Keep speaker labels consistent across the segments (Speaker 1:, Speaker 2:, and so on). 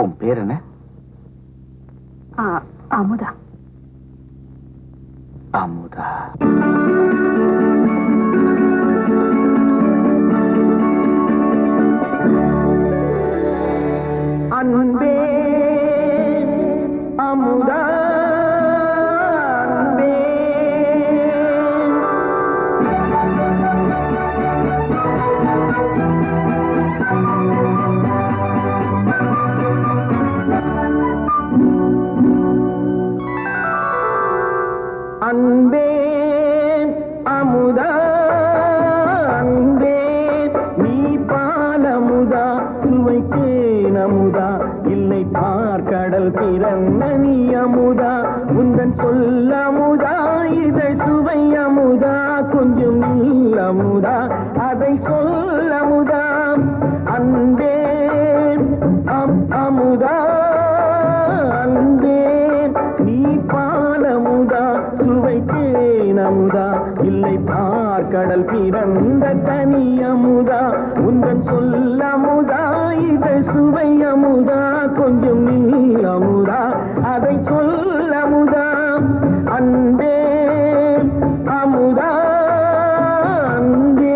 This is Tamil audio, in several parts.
Speaker 1: உன் பேர் என்ன?
Speaker 2: அமுதா.
Speaker 1: அமுதா.
Speaker 3: அன்பே அமுதா அன்பே அன்பே அமுதா அன்பே நீ பாலமுதா சுவைத்தேன் அமுதா இல்லை பார்க்கடல் பிறந்த நீ அமுதா உந்தன் சொல்ல அமுதா இதழ் சுவை அமுதா கொஞ்சம் நீல் அமுதா அதை சொல்ல அமுதா அன்பே அமுதா அன்பே நீ பாலமுதா சுவைத்தேன் அமுதா இல்லை பார்க்கடல் பிறந்த தனி அமுதா உந்தன் சொல்ல அமுதா இதழ் சுவை அமுதா கொஞ்சம் நீல் அமுதா அதை சொல்ல அமுதா அன்பே அமுதா அன்பே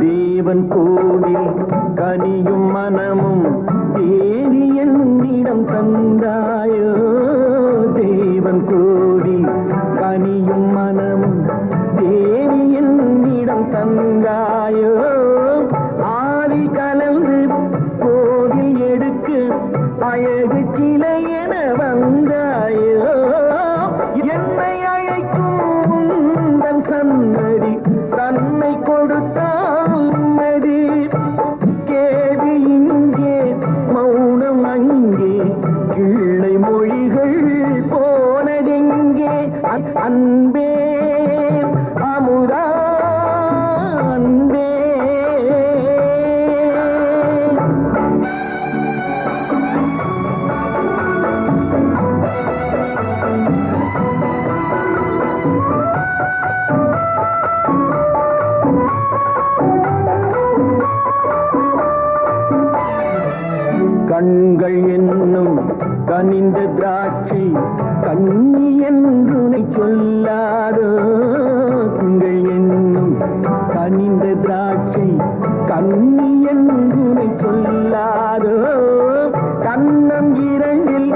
Speaker 3: தேவன் கோவில் கனியும் மனமும் தேவி என்னிடம் தந்தாயோ தேவன் கோவில் கனியும் மனமும் தேவி என்னிடம் தந்தாயோ ஆதி கலந்து கோவில் எடுக்க அழகு சிலை என வந்தாயோ என்னை அழைக்கும் உந்தன் சன்னதி தன்னை கொடுத்தால் மதி கேள்வி இங்கே மௌனம் அங்கே கிள்ளை மொழிகள் போனதெங்கே அன்பே அமுதா அன்பே கண்கள் என்னும் கனிந்த திராட்சை கண்ணி என்று சொல்லாதோ கண்கள் என்னும் கனிந்த திராட்சை கண்ணி என்று சொல்லாதோ கண்ணம் இரண்டில்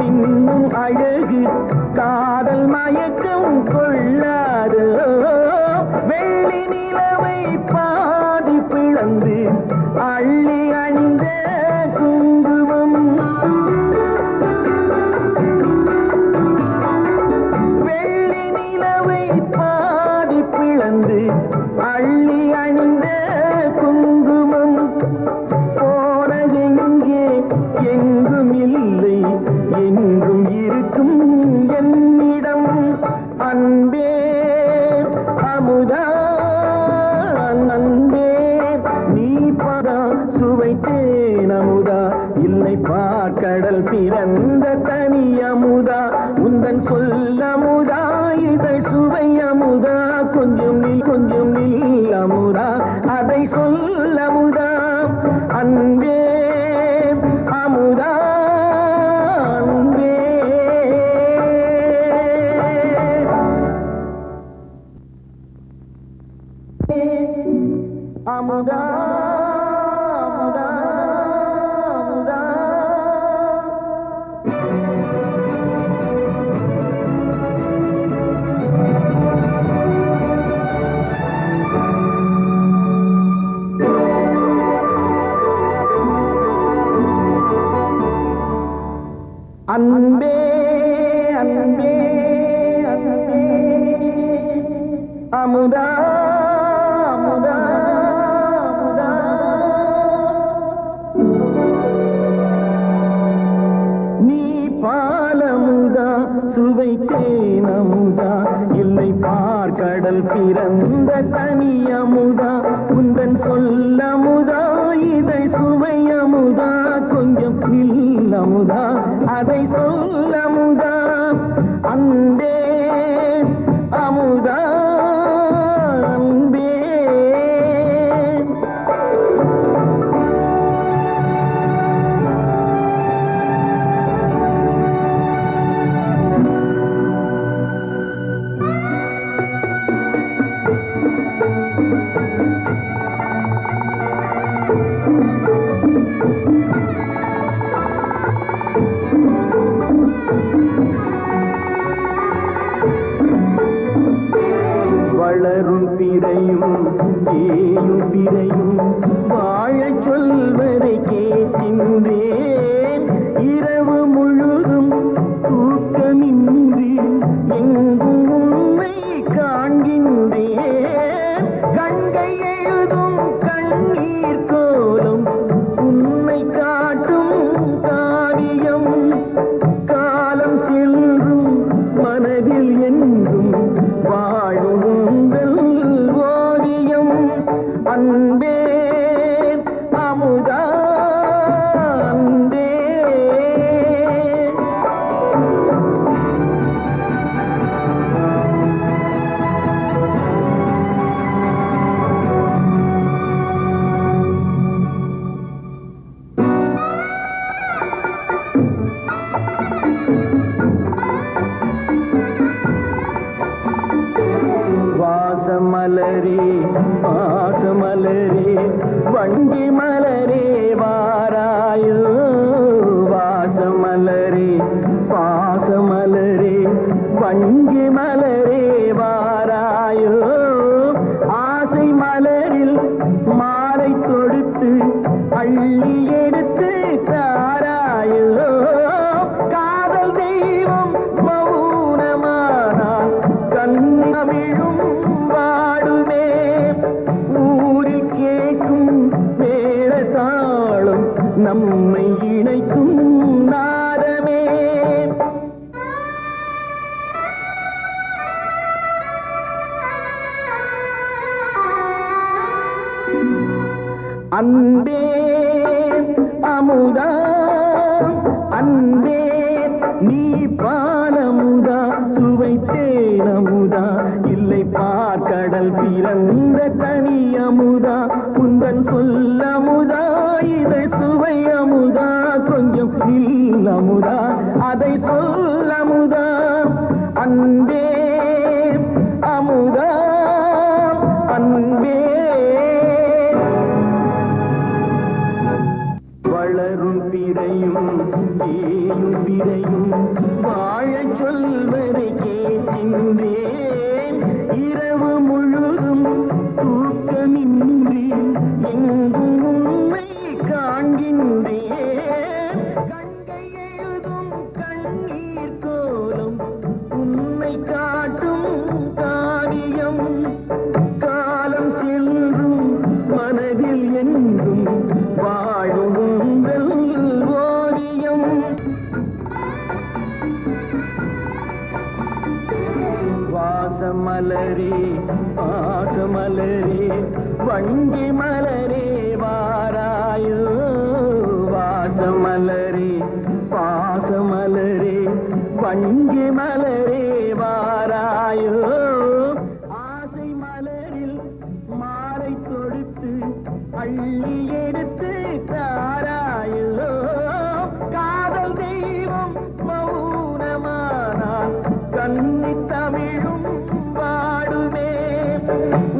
Speaker 3: இன்னும் அழகு காதல் மயக்கம் கொள்ளாதோ வெள்ளி நிலவை பாதி பிளந்து அள்ளி அணிந்த குங்குமம் வெள்ளி நிலவை பாதி பிளந்து அள்ளி அணிந்த குங்குமம் போனதெங்கே எங்கும் இல்லை என்றும் இருக்கும் என்னிடம் அன்பே அமுதா அன்பே நீ பதா சுவைத்தேன் அமுதா இல்லை பார்க்கடல் பிறந்த தனி அமுதா உந்தன் சொல்ல அமுதா இதழ் சுவை அமுதா கொஞ்சம் நீல் அமுதா அதை சொல்ல அமுதா அன்பே அமுதா அன்பே அமுதா அமுதா அமுதா அன்பே அன்பே அன்பே அமுதா அமுதா அமுதா அமுதா உந்தன் சொல்லமுதா இதழ் சுவையமுதா கொஞ்சம் நில்லமுதா அதை சொல்லமுதா அன்பே அமுதா அன்பே. வளரும் பிறையும் ஏயும் பிறையும் வாழச் சொல்வதை கேட்கின்றேன் இரவு முழுதும் தூக்கமின்றி எங்கும் உண்மை காண்கின்றேன் கண்கை எழுதும் கண்ணீர் கோலம் உண்மை காட்டும் காவியம் காலம் செல்லும் மனதில் என்றும் வாழும் ஓவியம் அன்பே அமுதா அன்பே. வாசமலரே பாசமலரே வண்டி மலரே வாராயோ வாசமலரே பாசமலரே வண்டி மலரே வாராயோ ஆசை மலரில் மாலை தொடுத்து அள்ளி எடுத்து தாராயோ காதல் தெய்வம் மௌனமானால் கண்ணமிழும் வாடுமே ஊரில் கேட்கும் மேளதாளம் நம்மை இணைக்கும் நாதமே. அன்பே அமுதா அன்பே நீ பாலமுதா சுவைத்தேனமுதா இல்லை பார்க்கடல் பிறந்த தனி அமுதா உந்தன் சொல்லமுதா இதை சுவையமுதா கொஞ்சம் இல்லமுதா அதை சொல்லமுதா அன்பே அமுதா அன்பே. வளரும் பிறையும் ஏயும் பிறையும் வாழச் சொல்வதை கேட்கின்றேன் இரவு முழுதும் தூக்கமின்றி எங்கும் உண்மை காண்கின்றேன் கண்கை எழுதும் கண்ணீர் கோலம் உண்மை காட்டும் காவியம் காலம் செல்லும் மனதில் என்றும் வாழும் ஓவியம். வாசமலரே பாசமலரே வண்டி மலரே வாராயோ வாசமலரே பாசமலரே வண்டி மலரே வாராயோ ஆசை மலரில் மாலை தொடுத்து அள்ளி எடுத்து தாராயோ காதல் தெய்வம் மௌனமானால் கண்ணி தமிழும் வாடுமே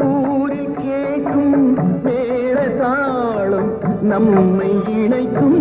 Speaker 3: ஊரில் கேட்கும் மேளதாளம் நம்மை இணைக்கும்